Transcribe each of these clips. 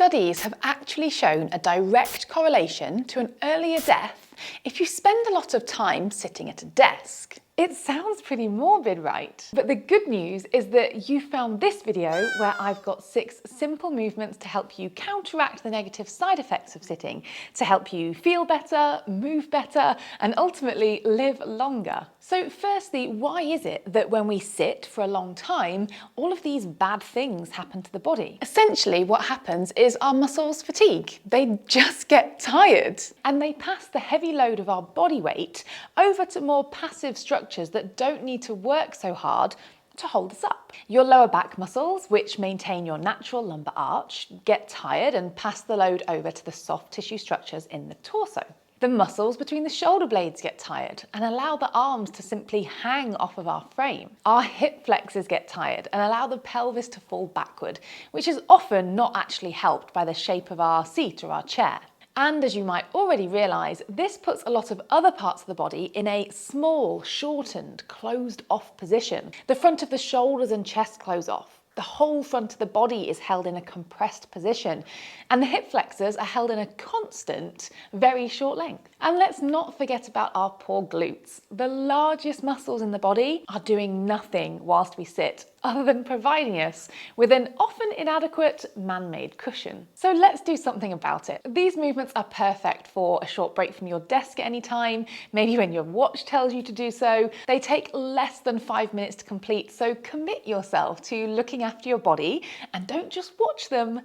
studies have actually shown a direct correlation to an earlier death if you spend a lot of time sitting at a desk. It sounds pretty morbid, right? But the good news is that you found this video where I've got 6 simple movements to help you counteract the negative side effects of sitting, to help you feel better, move better, and ultimately live longer. So firstly, why is it that when we sit for a long time, all of these bad things happen to the body? Essentially, what happens is our muscles fatigue. They just get tired, and they pass the heavy load of our body weight over to more passive structures that don't need to work so hard to hold us up. Your lower back muscles, which maintain your natural lumbar arch, get tired and pass the load over to the soft tissue structures in the torso. The muscles between the shoulder blades get tired and allow the arms to simply hang off of our frame. Our hip flexors get tired and allow the pelvis to fall backward, which is often not actually helped by the shape of our seat or our chair. And as you might already realise, this puts a lot of other parts of the body in a small, shortened, closed off position. The front of the shoulders and chest close off. The whole front of the body is held in a compressed position, and the hip flexors are held in a constant, very short length. And let's not forget about our poor glutes. The largest muscles in the body are doing nothing whilst we sit, other than providing us with an often inadequate man-made cushion. So let's do something about it. These movements are perfect for a short break from your desk at any time, maybe when your watch tells you to do so. They take less than 5 minutes to complete, so commit yourself to looking after your body and don't just watch them,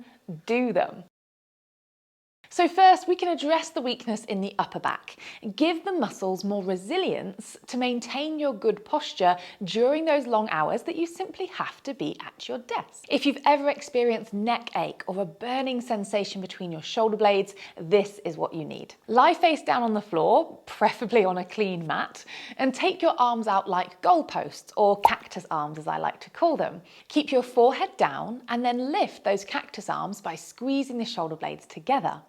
do them. So first, we can address the weakness in the upper back. Give the muscles more resilience to maintain your good posture during those long hours that you simply have to be at your desk. If you've ever experienced neck ache or a burning sensation between your shoulder blades, this is what you need. Lie face down on the floor, preferably on a clean mat, and take your arms out like goalposts, or cactus arms as I like to call them. Keep your forehead down and then lift those cactus arms by squeezing the shoulder blades together.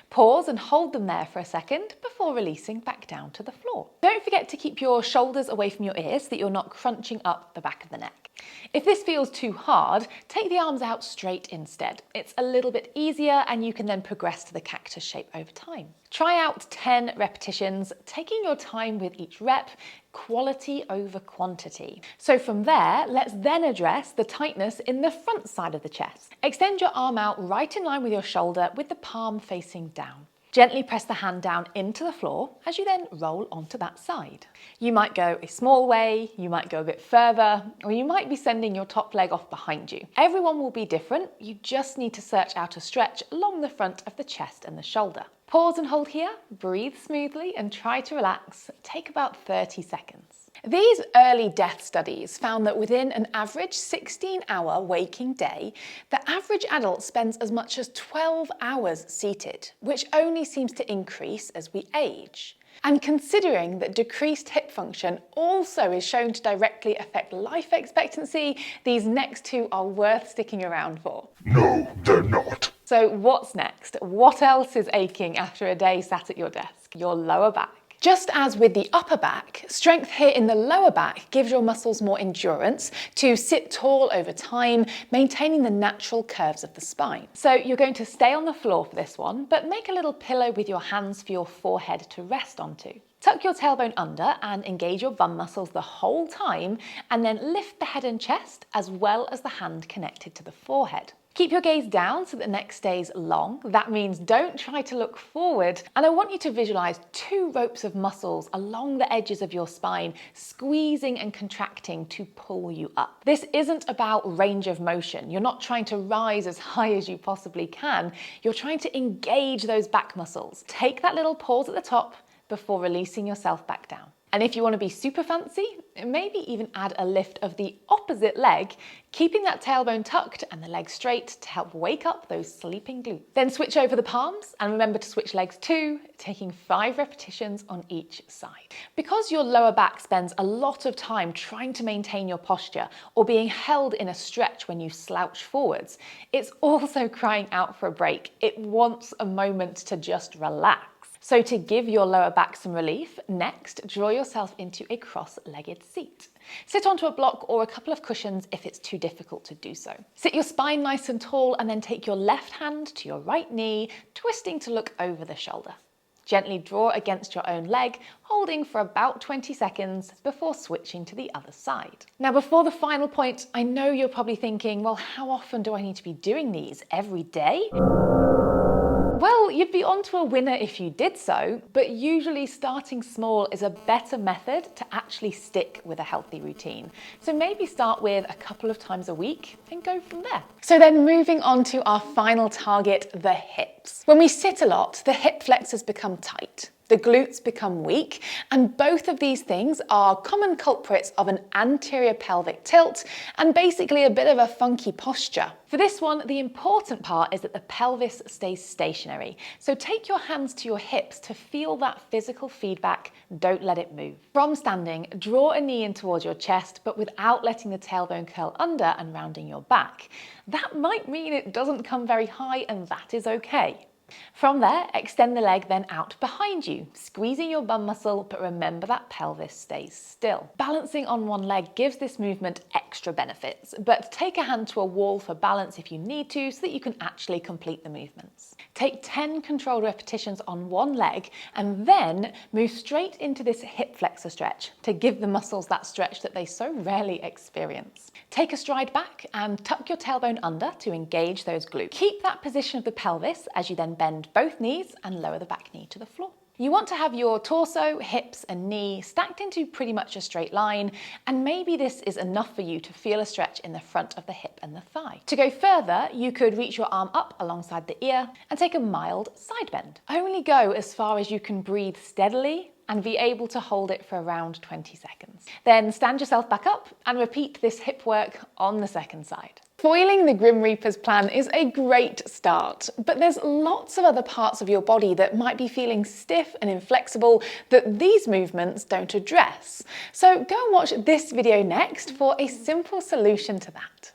Pause and hold them there for a second before releasing back down to the floor. Don't forget to keep your shoulders away from your ears so that you're not crunching up the back of the neck. If this feels too hard, take the arms out straight instead. It's a little bit easier and you can then progress to the cactus shape over time. Try out 10 repetitions, taking your time with each rep, quality over quantity. So from there, let's then address the tightness in the front side of the chest. Extend your arm out right in line with your shoulder with the palm facing down. Gently press the hand down into the floor as you then roll onto that side. You might go a small way, you might go a bit further, or you might be sending your top leg off behind you. Everyone will be different. You just need to search out a stretch along the front of the chest and the shoulder. Pause and hold here, breathe smoothly and try to relax. Take about 30 seconds. These early death studies found that within an average 16-hour waking day, the average adult spends as much as 12 hours seated, which only seems to increase as we age. And considering that decreased hip function also is shown to directly affect life expectancy, these next 2 are worth sticking around for. No, they're not. So what's next? What else is aching after a day sat at your desk? Your lower back. Just as with the upper back, strength here in the lower back gives your muscles more endurance to sit tall over time, maintaining the natural curves of the spine. So you're going to stay on the floor for this one, but make a little pillow with your hands for your forehead to rest onto. Tuck your tailbone under and engage your bum muscles the whole time, and then lift the head and chest as well as the hand connected to the forehead. Keep your gaze down so the neck stays long. That means don't try to look forward. And I want you to visualize 2 ropes of muscles along the edges of your spine, squeezing and contracting to pull you up. This isn't about range of motion. You're not trying to rise as high as you possibly can. You're trying to engage those back muscles. Take that little pause at the top before releasing yourself back down. And if you want to be super fancy, maybe even add a lift of the opposite leg, keeping that tailbone tucked and the leg straight to help wake up those sleeping glutes. Then switch over the palms and remember to switch legs too, taking 5 repetitions on each side. Because your lower back spends a lot of time trying to maintain your posture or being held in a stretch when you slouch forwards, it's also crying out for a break. It wants a moment to just relax. So to give your lower back some relief, next, draw yourself into a cross-legged seat. Sit onto a block or a couple of cushions if it's too difficult to do so. Sit your spine nice and tall and then take your left hand to your right knee, twisting to look over the shoulder. Gently draw against your own leg, holding for about 20 seconds before switching to the other side. Now, before the final point, I know you're probably thinking, well, how often do I need to be doing these? Every day? Well, you'd be onto a winner if you did so, but usually starting small is a better method to actually stick with a healthy routine. So maybe start with a couple of times a week and go from there. So then moving on to our final target, the hips. When we sit a lot, the hip flexors become tight. The glutes become weak, and both of these things are common culprits of an anterior pelvic tilt and basically a bit of a funky posture. For this one, the important part is that the pelvis stays stationary. So take your hands to your hips to feel that physical feedback, don't let it move. From standing, draw a knee in towards your chest, but without letting the tailbone curl under and rounding your back. That might mean it doesn't come very high, and that is okay. From there, extend the leg then out behind you, squeezing your bum muscle, but remember that pelvis stays still. Balancing on one leg gives this movement extra benefits, but take a hand to a wall for balance if you need to so that you can actually complete the movements. Take 10 controlled repetitions on one leg and then move straight into this hip flexor stretch to give the muscles that stretch that they so rarely experience. Take a stride back and tuck your tailbone under to engage those glutes. Keep that position of the pelvis as you then bend both knees and lower the back knee to the floor. You want to have your torso, hips and knee stacked into pretty much a straight line, and maybe this is enough for you to feel a stretch in the front of the hip and the thigh. To go further, you could reach your arm up alongside the ear and take a mild side bend. Only go as far as you can breathe steadily and be able to hold it for around 20 seconds. Then stand yourself back up and repeat this hip work on the second side. Foiling the Grim Reaper's plan is a great start, but there's lots of other parts of your body that might be feeling stiff and inflexible that these movements don't address. So go and watch this video next for a simple solution to that.